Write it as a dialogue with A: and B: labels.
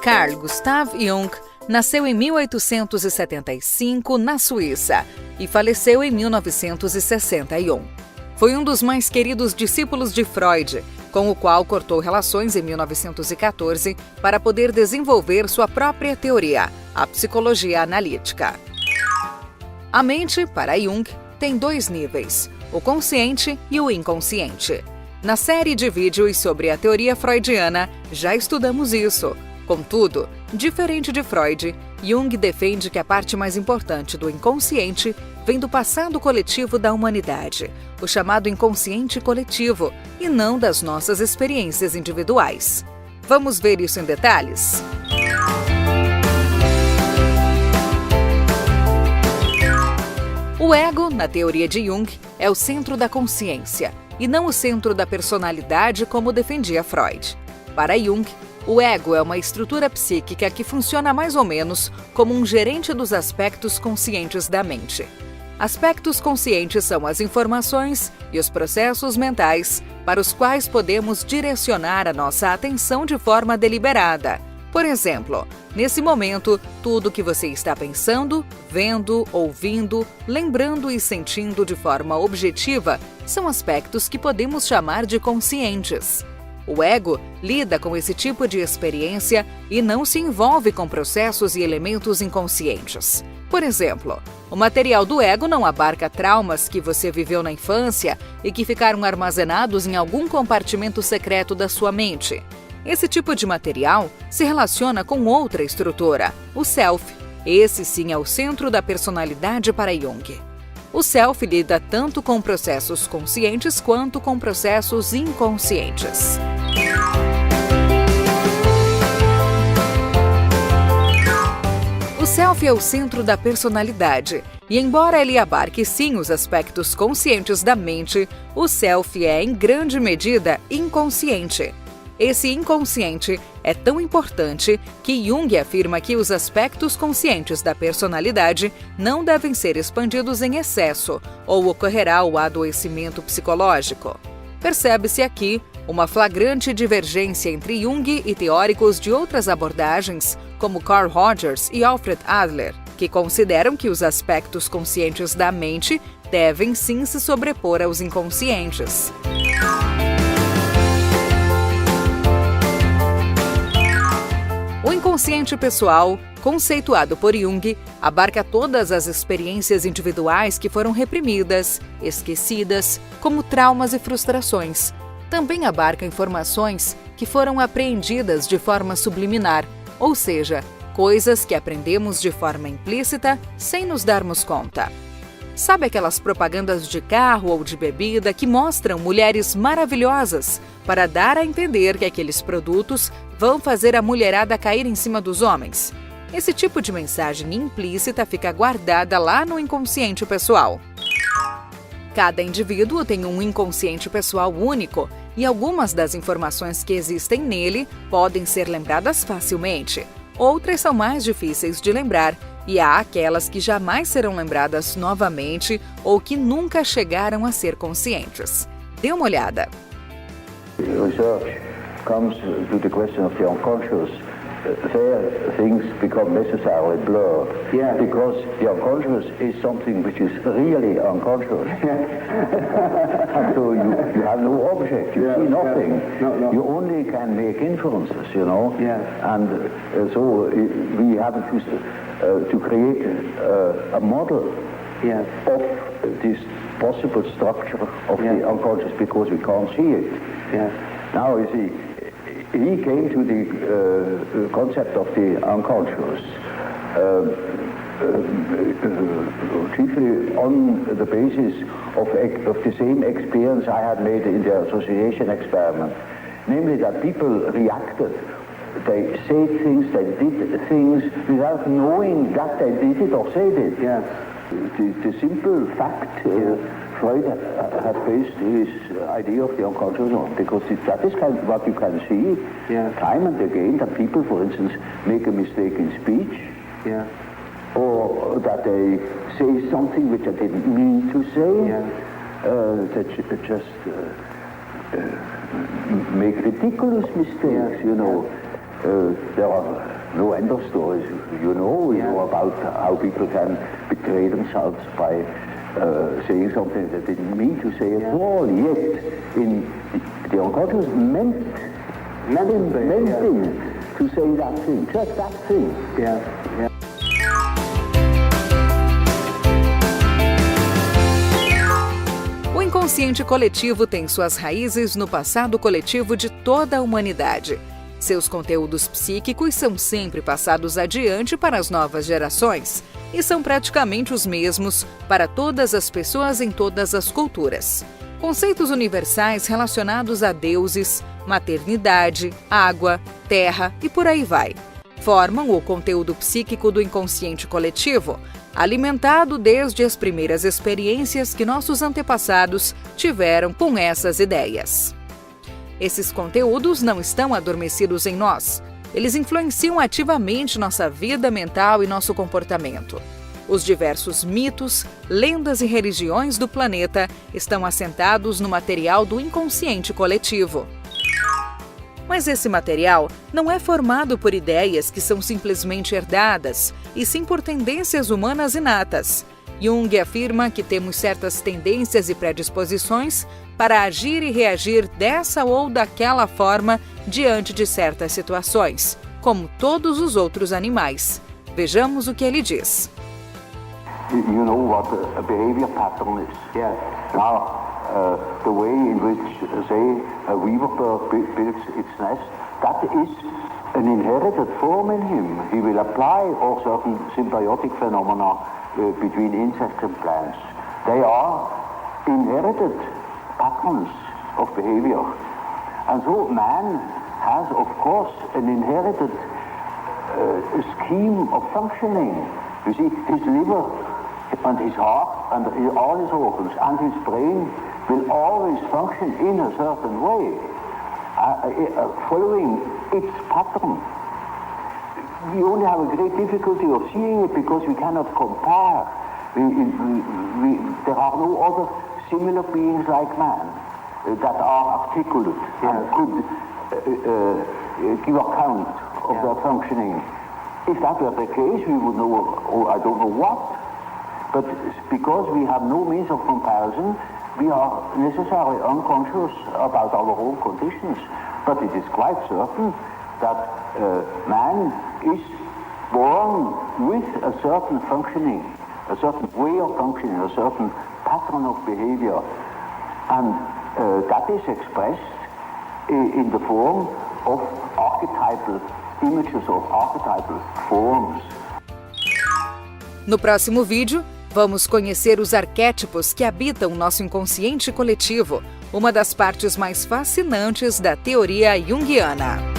A: Carl Gustav Jung nasceu em 1875 na Suíça e faleceu em 1961. Foi um dos mais queridos discípulos de Freud, com o qual cortou relações em 1914 para poder desenvolver sua própria teoria, a psicologia analítica. A mente, para Jung, tem dois níveis, o consciente e o inconsciente. Na série de vídeos sobre a teoria freudiana, já estudamos isso. Contudo, diferente de Freud, Jung defende que a parte mais importante do inconsciente vem do passado coletivo da humanidade, o chamado inconsciente coletivo, e não das nossas experiências individuais. Vamos ver isso em detalhes? O ego, na teoria de Jung, é o centro da consciência, e não o centro da personalidade como defendia Freud. Para Jung, o ego é uma estrutura psíquica que funciona mais ou menos como um gerente dos aspectos conscientes da mente. Aspectos conscientes são as informações e os processos mentais para os quais podemos direcionar a nossa atenção de forma deliberada. Por exemplo, nesse momento, tudo que você está pensando, vendo, ouvindo, lembrando e sentindo de forma objetiva são aspectos que podemos chamar de conscientes. O ego lida com esse tipo de experiência e não se envolve com processos e elementos inconscientes. Por exemplo, o material do ego não abarca traumas que você viveu na infância e que ficaram armazenados em algum compartimento secreto da sua mente. Esse tipo de material se relaciona com outra estrutura, o self. Esse sim é o centro da personalidade para Jung. O self lida tanto com processos conscientes quanto com processos inconscientes. O self é o centro da personalidade, e embora ele abarque sim os aspectos conscientes da mente, o self é, em grande medida, inconsciente. Esse inconsciente é tão importante que Jung afirma que os aspectos conscientes da personalidade não devem ser expandidos em excesso, ou ocorrerá o adoecimento psicológico. Percebe-se aqui uma flagrante divergência entre Jung e teóricos de outras abordagens, como Carl Rogers e Alfred Adler, que consideram que os aspectos conscientes da mente devem sim se sobrepor aos inconscientes. O inconsciente pessoal, conceituado por Jung, abarca todas as experiências individuais que foram reprimidas, esquecidas, como traumas e frustrações. Também abarca informações que foram apreendidas de forma subliminar, ou seja, coisas que aprendemos de forma implícita sem nos darmos conta. Sabe aquelas propagandas de carro ou de bebida que mostram mulheres maravilhosas para dar a entender que aqueles produtos vão fazer a mulherada cair em cima dos homens? Esse tipo de mensagem implícita fica guardada lá no inconsciente pessoal. Cada indivíduo tem um inconsciente pessoal único e algumas das informações que existem nele podem ser lembradas facilmente. Outras são mais difíceis de lembrar e há aquelas que jamais serão lembradas novamente ou que nunca chegaram a ser conscientes. Dê uma olhada.
B: Research comes to the question of the unconscious. There things become necessarily blurred, because the unconscious is something which is really unconscious. So you have no object, you see nothing. No. You only can make inferences, you know. And so we have to create a model of this possible structure of the unconscious because we can't see it. Now you see, he came to the concept of the unconscious chiefly on the basis of the same experience I had made in the association experiment, namely that people reacted. They said things, they did things without knowing that they did it or said it. The simple fact Freud had based his idea of the unconscious on, because that is kind of what you can see time and again, that people, for instance, make a mistake in speech, or that they say something which they didn't mean to say, that just make ridiculous mistakes, you know. There are no end of stories, you know about how people can betray themselves by saying something that they didn't mean to say at all. Yet, the unconscious meant him to say that thing, just that thing. Yeah.
A: O inconsciente coletivo tem suas raízes no passado coletivo de toda a humanidade. Seus conteúdos psíquicos são sempre passados adiante para as novas gerações e são praticamente os mesmos para todas as pessoas em todas as culturas. Conceitos universais relacionados a deuses, maternidade, água, terra e por aí vai, formam o conteúdo psíquico do inconsciente coletivo, alimentado desde as primeiras experiências que nossos antepassados tiveram com essas ideias. Esses conteúdos não estão adormecidos em nós. Eles influenciam ativamente nossa vida mental e nosso comportamento. Os diversos mitos, lendas e religiões do planeta estão assentados no material do inconsciente coletivo. Mas esse material não é formado por ideias que são simplesmente herdadas, e sim por tendências humanas inatas. Jung afirma que temos certas tendências e predisposições para agir e reagir dessa ou daquela forma diante de certas situações, como todos os outros animais. Vejamos o que ele diz.
B: You know what a behavior pattern is. Yes. Now, the way in which, say, a weaver bird builds its nest, that is an inherited form in him. He will apply all certain symbiotic phenomena between insects and plants. They are inherited patterns of behavior. And so man has, of course, an inherited scheme of functioning. You see, his liver and his heart and all his organs and his brain will always function in a certain way, following its pattern. We only have a great difficulty of seeing it because we cannot compare. There are no other similar beings like man that are articulate and could give account of their functioning. If that were the case, we would know, I don't know what. But because we have no means of comparison, we are necessarily unconscious about our own conditions. But it is quite certain that man is born with a certain functioning, a certain way of functioning, a certain pattern of behavior. And that is expressed in the form of archetypal images, of archetypal forms.
A: No próximo vídeo, vamos conhecer os arquétipos que habitam nosso inconsciente coletivo, uma das partes mais fascinantes da teoria junguiana.